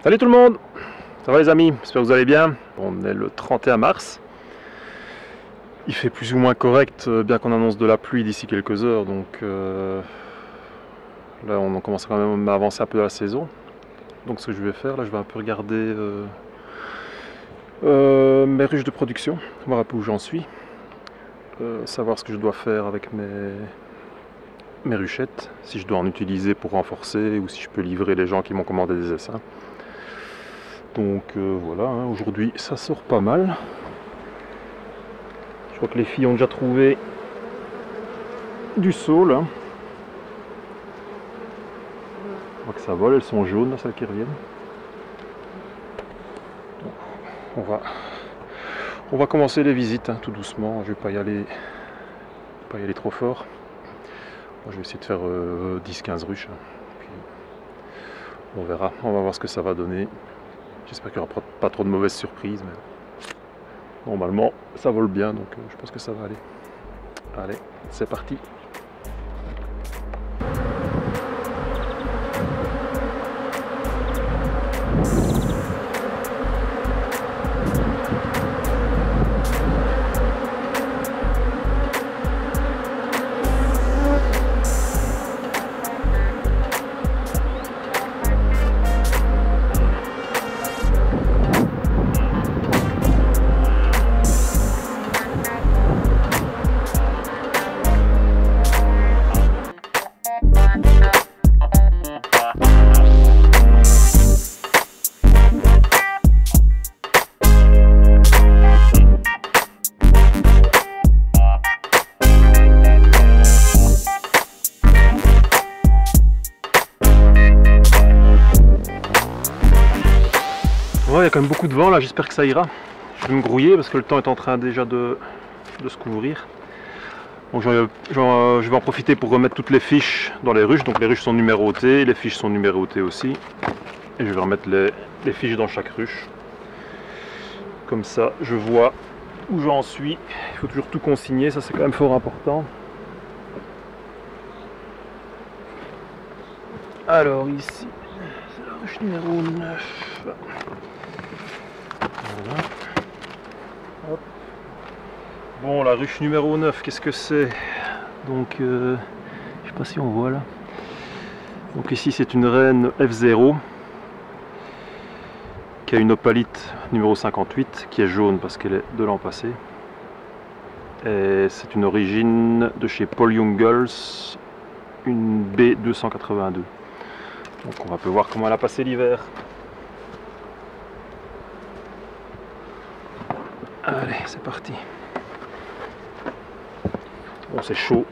Salut tout le monde, ça va les amis, j'espère que vous allez bien. On est le 31 mars. Il fait plus ou moins correct, bien qu'on annonce de la pluie d'ici quelques heures. Donc là on commence quand même à avancer un peu la saison. Donc ce que je vais faire, là je vais un peu regarder mes ruches de production, voir un peu où j'en suis. Savoir ce que je dois faire avec mes ruchettes, si je dois en utiliser pour renforcer ou si je peux livrer les gens qui m'ont commandé des essaims. Donc voilà, hein, aujourd'hui ça sort pas mal. Je crois que les filles ont déjà trouvé du saule. Hein. Je vois que ça vole, elles sont jaunes, là, celles qui reviennent. Donc, on va commencer les visites hein, tout doucement. Je vais pas y aller trop fort. Moi, je vais essayer de faire 10-15 ruches. Hein. Puis, on verra, on va voir ce que ça va donner. J'espère qu'il n'y aura pas trop de mauvaises surprises. Mais normalement, ça vole bien, donc je pense que ça va aller. Allez, c'est parti. Ouais, il y a quand même beaucoup de vent là, j'espère que ça ira. Je vais me grouiller parce que le temps est en train déjà de se couvrir. Donc je vais en profiter pour remettre toutes les fiches dans les ruches. Donc les ruches sont numérotées, les fiches sont numérotées aussi. Et je vais remettre les fiches dans chaque ruche. Comme ça, je vois où j'en suis. Il faut toujours tout consigner, ça c'est quand même fort important. Alors ici, c'est la ruche numéro 9. Voilà. Hop. Bon, la ruche numéro 9, qu'est-ce que c'est? Donc, je sais pas si on voit là. Donc ici c'est une reine F0 qui a une opalite numéro 58 qui est jaune parce qu'elle est de l'an passé. Et c'est une origine de chez Paul Jungels, une B282. Donc on va un peu voir comment elle a passé l'hiver. Allez, c'est parti. Bon, c'est chaud.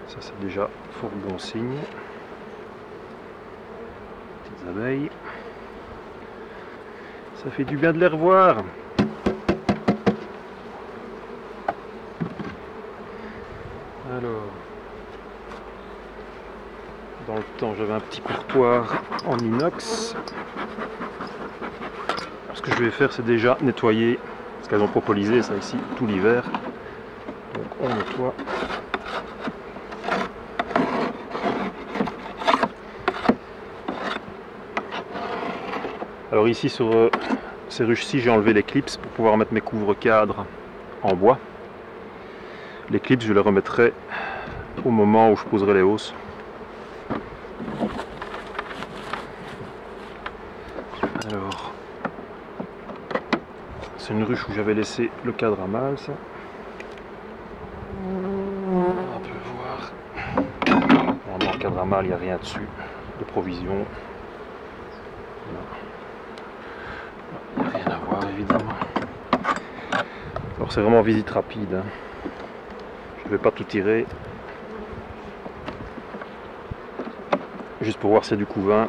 Ça, c'est déjà fort bon signe. Petites abeilles. Ça fait du bien de les revoir. Alors, dans le temps, j'avais un petit courtoir en inox. Ce que je vais faire, c'est déjà nettoyer, parce qu'elles ont propolisé ça ici tout l'hiver. Donc on nettoie. Alors ici sur ces ruches-ci, j'ai enlevé les clips pour pouvoir mettre mes couvre-cadres en bois. Les clips, je les remettrai au moment où je poserai les hausses. Alors, c'est une ruche où j'avais laissé le cadre à mal, ça. On peut voir. Normalement, le cadre à mal, il n'y a rien dessus de provision. Il n'y a rien à voir, évidemment. Alors, c'est vraiment visite rapide. Hein. Je ne vais pas tout tirer. Juste pour voir s'il y a du couvain,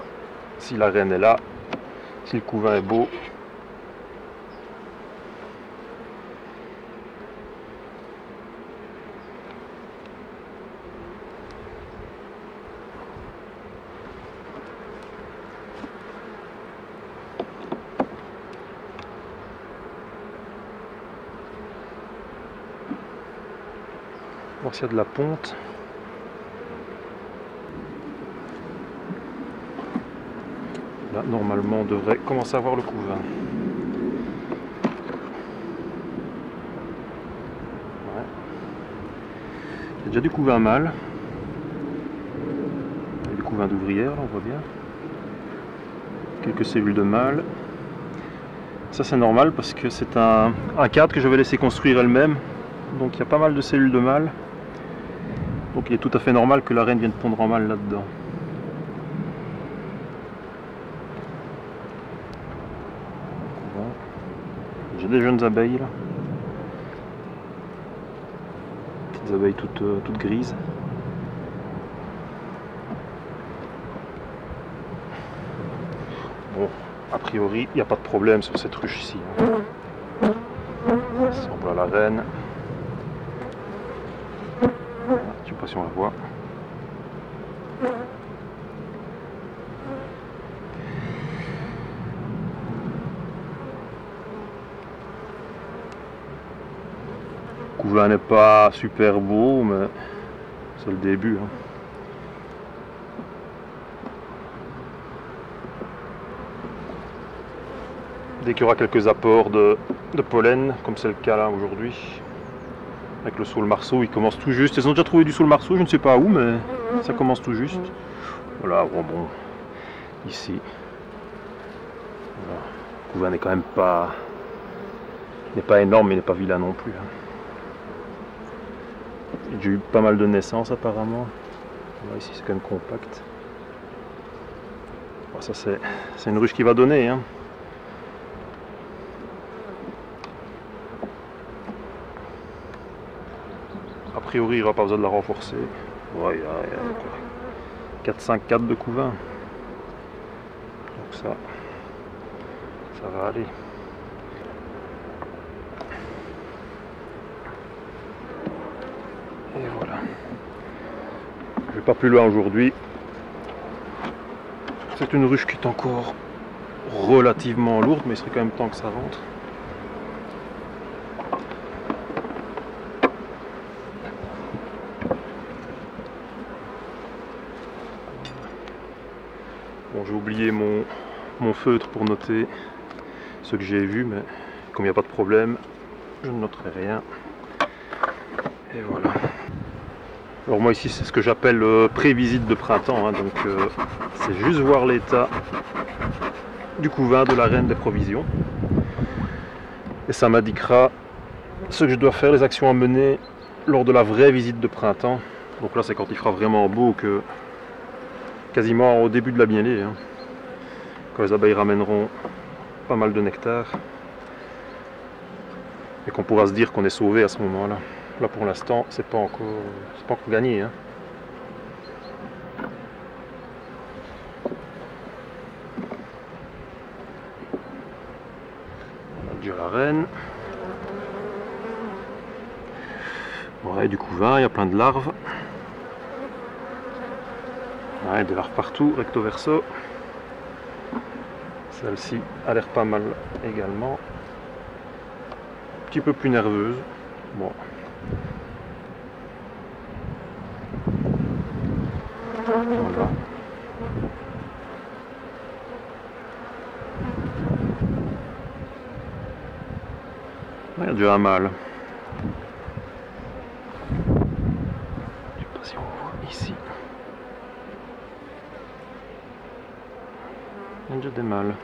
si la reine est là, si le couvain est beau. Voir s'il y a de la ponte. Là, normalement, on devrait commencer à voir le couvain. Ouais. Il y a déjà du couvain mâle. Du couvain d'ouvrière, là, on voit bien. Quelques cellules de mâle. Ça, c'est normal parce que c'est un cadre que je vais laisser construire elle-même. Donc, il y a pas mal de cellules de mâle. Donc, il est tout à fait normal que la reine vienne pondre en mâle là-dedans. J'ai des jeunes abeilles là. Petites abeilles toutes grises. Bon, a priori, il n'y a pas de problème sur cette ruche ici. Ça ressemble à la reine. Je sais pas si on la voit. Le couvain n'est pas super beau, mais c'est le début. Hein. Dès qu'il y aura quelques apports de pollen, comme c'est le cas là aujourd'hui, avec le saule marceau, il commence tout juste. Ils ont déjà trouvé du saule marceau, je ne sais pas où, mais ça commence tout juste. Voilà, bon, ici. Voilà. Le couvain n'est quand même pas... n'est pas énorme, mais il n'est pas vilain non plus. Hein. J'ai eu pas mal de naissances apparemment. Voilà, ici c'est quand même compact. Bon, ça c'est une ruche qui va donner. Hein. A priori il n'y aura pas besoin de la renforcer. Ouais, il y a 4-5 cadres de couvain. Donc ça va aller. Et voilà. Je vais pas plus loin aujourd'hui. C'est une ruche qui est encore relativement lourde, mais il serait quand même temps que ça rentre. Bon, j'ai oublié mon feutre pour noter ce que j'ai vu, mais comme il n'y a pas de problème, je ne noterai rien. Et voilà. Alors moi ici c'est ce que j'appelle pré-visite de printemps, hein, donc c'est juste voir l'état du couvain, de la reine, des provisions. Et ça m'indiquera ce que je dois faire, les actions à mener lors de la vraie visite de printemps. Donc là c'est quand il fera vraiment beau, que quasiment au début de la mielée, hein, quand les abeilles ramèneront pas mal de nectar. Et qu'on pourra se dire qu'on est sauvé à ce moment-là. Là pour l'instant, c'est pas encore gagné. Hein. On a déjà la reine. Ouais, du couvain, il y a plein de larves. Ouais, des larves partout, recto verso. Celle-ci a l'air pas mal également. Un petit peu plus nerveuse. Bon. Voilà. Il y a déjà un mâle. Je sais pas si on voit ici. Il y a déjà des mâles.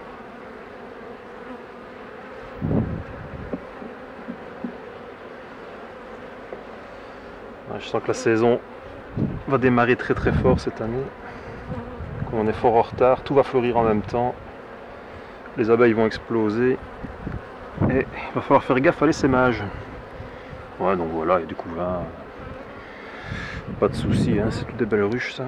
Je sens que la saison va démarrer très très fort cette année. Comme on est fort en retard, tout va fleurir en même temps. Les abeilles vont exploser. Et il va falloir faire gaffe à l'essaimage. Ouais, donc voilà, il y a du couvain. Pas de soucis, hein, c'est toutes des belles ruches ça.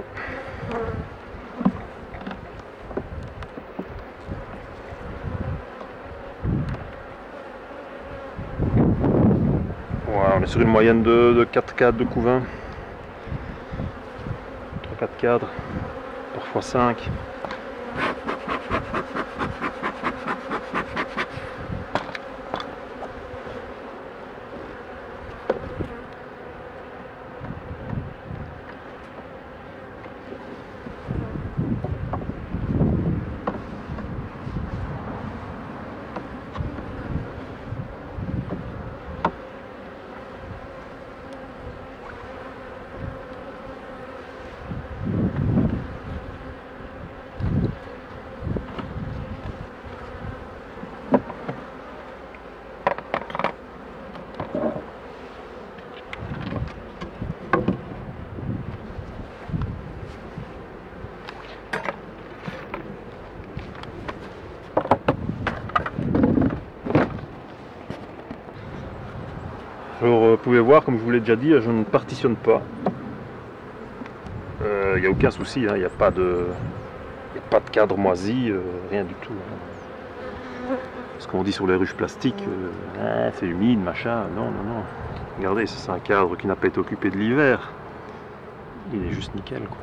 Voilà, on est sur une moyenne de 4 cadres de couvain. 3-4 cadres, parfois 5. pouvez voir, comme je vous l'ai déjà dit, je ne partitionne pas. Il n'y a aucun souci, il n'y a pas de cadre moisi, rien du tout. Ce qu'on dit sur les ruches plastiques, c'est humide, machin. Non, non, non. Regardez, c'est un cadre qui n'a pas été occupé de l'hiver. Il est juste nickel, quoi.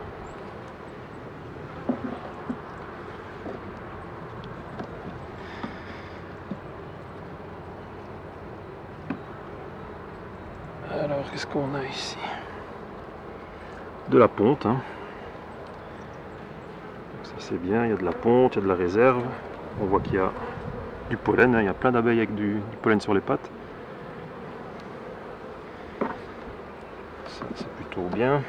Alors, qu'est-ce qu'on a ici? De la ponte, hein. Donc ça c'est bien, il y a de la ponte, il y a de la réserve. On voit qu'il y a du pollen, hein. Il y a plein d'abeilles avec du pollen sur les pattes. Ça c'est plutôt bien.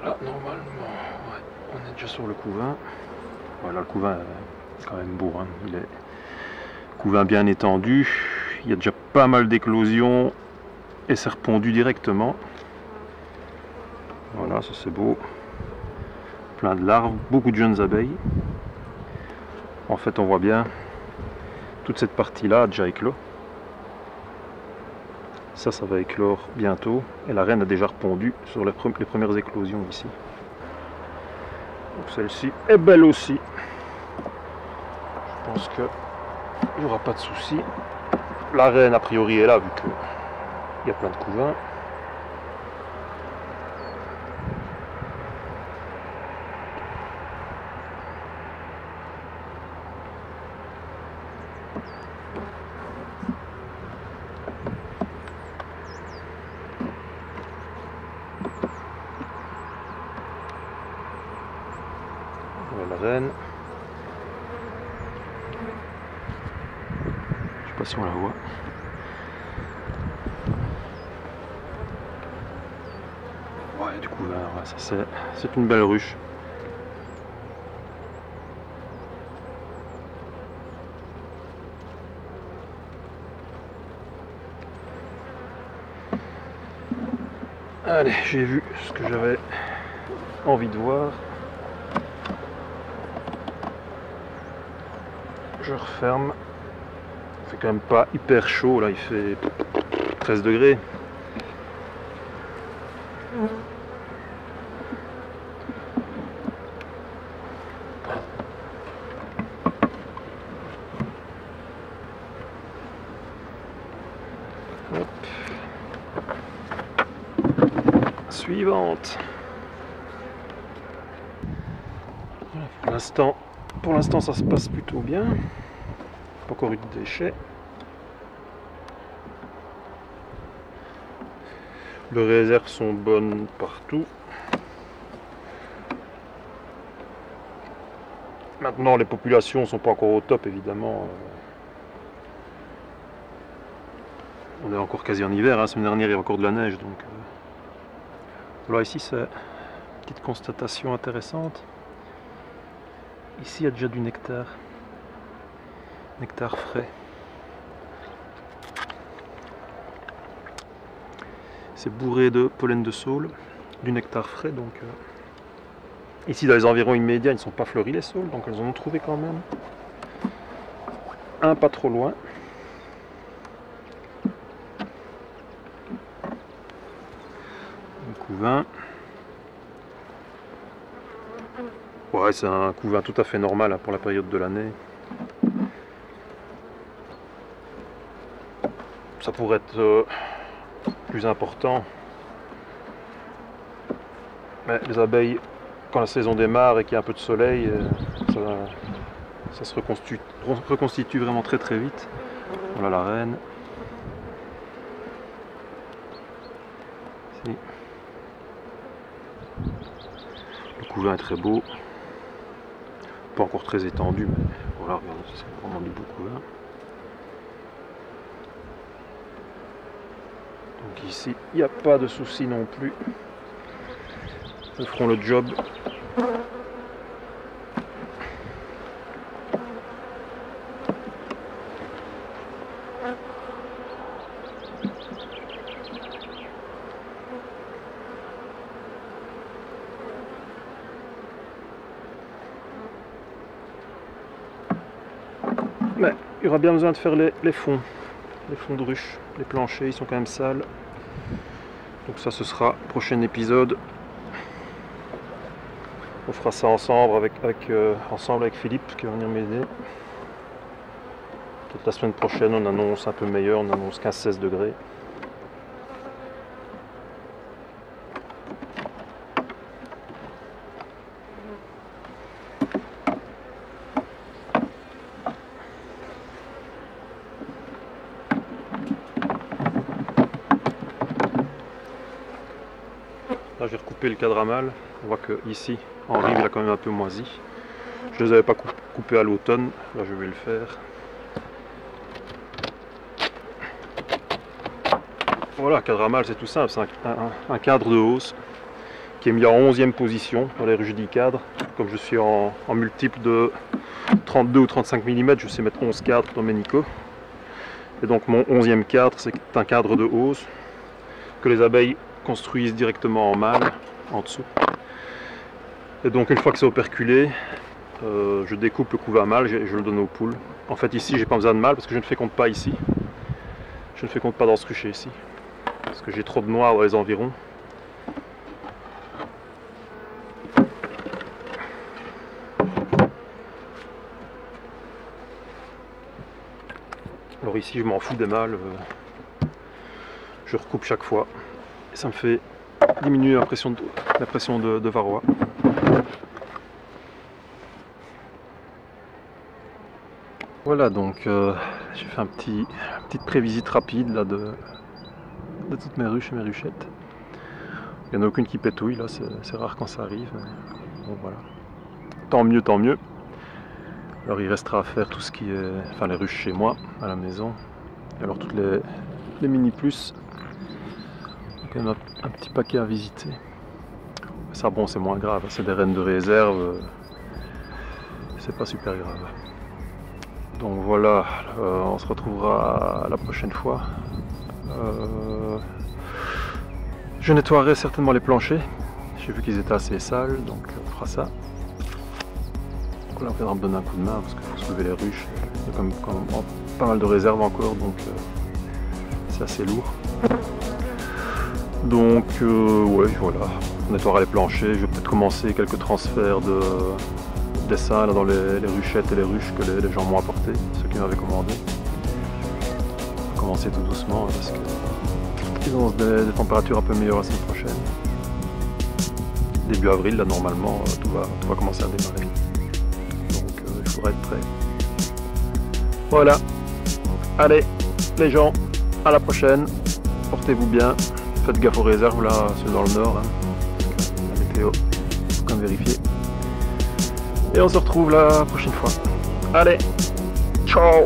Là, normalement, ouais, on est déjà sur le couvain. Voilà, le couvain est quand même beau, hein. Il est couvain bien étendu. Il y a déjà pas mal d'éclosions et c'est repondu directement. Voilà, ça c'est beau. Plein de larves, beaucoup de jeunes abeilles. En fait, on voit bien toute cette partie-là a déjà éclos. Ça va éclore bientôt. Et la reine a déjà repondu sur les premières éclosions ici. Donc celle-ci est belle aussi. Je pense qu'il n'y aura pas de souci. La reine a priori est là vu qu'il y a plein de couvains. Voilà la reine. Je sais pas si on la voit. Ouais, du coup, ouais, ça c'est une belle ruche. Allez, j'ai vu ce que j'avais envie de voir. Je referme. Il fait quand même pas hyper chaud, là il fait 13 degrés. Hop. Suivante. Voilà, pour l'instant ça se passe plutôt bien. Pas encore eu de déchets. Les réserves sont bonnes partout. Maintenant les populations sont pas encore au top évidemment. On est encore quasi en hiver, hein. La semaine dernière il y a encore de la neige donc. Voilà, ici c'est une petite constatation intéressante. Ici il y a déjà du nectar. Nectar frais. C'est bourré de pollen de saule, du nectar frais. Donc ici dans les environs immédiats, ils ne sont pas fleuris les saules, donc elles en ont trouvé quand même. Un pas trop loin. Un couvain. Ouais, c'est un couvain tout à fait normal hein, pour la période de l'année. Ça pourrait être plus important. Mais les abeilles, quand la saison démarre et qu'il y a un peu de soleil, ça se reconstitue vraiment très très vite. Voilà la reine. Ici. Le couvain est très beau. Pas encore très étendu, mais voilà, regardez, c'est vraiment du beau couvain. Donc ici, il n'y a pas de souci non plus. Ils feront le job. Mais il y aura bien besoin de faire les fonds de ruche, les planchers, ils sont quand même sales. Donc ça, ce sera prochain épisode. On fera ça ensemble avec Philippe qui va venir m'aider. Peut-être la semaine prochaine, on annonce un peu meilleur, on annonce 15-16 degrés. Là j'ai recoupé le cadre à mâle, on voit que ici en rive il a quand même un peu moisi. Je ne les avais pas coupés à l'automne, là je vais le faire. Voilà, cadre à mâle c'est tout simple, c'est un cadre de hausse qui est mis en 11e position dans les ruches du cadre. Comme je suis en multiple de 32 ou 35 mm, je sais mettre 11 cadres dans mes nicots. Et donc mon 11e cadre c'est un cadre de hausse que les abeilles construisent directement en mâle, en dessous. Et donc une fois que c'est operculé, je découpe le couve à mâle, je le donne aux poules. En fait ici j'ai pas besoin de mâle parce que je ne féconde pas ici. Je ne féconde pas dans ce rucher ici. Parce que j'ai trop de noix dans les environs. Alors ici je m'en fous des mâles. Je recoupe chaque fois. Et ça me fait diminuer la pression de varroa. Voilà, donc j'ai fait une petite prévisite rapide là, de toutes mes ruches et mes ruchettes. Il n'y en a aucune qui pétouille, là c'est rare quand ça arrive. Mais bon, voilà. Tant mieux, tant mieux. Alors il restera à faire tout ce qui est, enfin les ruches chez moi, à la maison. Et alors toutes les mini plus. Donc il y en a un petit paquet à visiter. Ça bon c'est moins grave, c'est des reines de réserve. C'est pas super grave. Donc voilà, on se retrouvera la prochaine fois. Je nettoierai certainement les planchers. J'ai vu qu'ils étaient assez sales, donc on fera ça. Donc là on viendra me donner un coup de main parce qu'il faut soulever les ruches. Il y a quand même pas mal de réserves encore, donc c'est assez lourd. Donc ouais, voilà, on nettoiera les planchers. Je vais peut-être commencer quelques transferts de dessins là, dans les ruchettes et les ruches que les gens m'ont apporté, ceux qui m'avaient commandé. On va commencer tout doucement hein, parce qu'ils ont des températures un peu meilleures la semaine prochaine. Début avril, là normalement, tout va commencer à démarrer. Donc il faudra être prêt. Voilà. Allez, les gens, à la prochaine. Portez-vous bien. Faites gaffe aux réserves là, ceux dans le nord. Hein. La météo, faut quand même vérifier. Et on se retrouve la prochaine fois. Allez, ciao!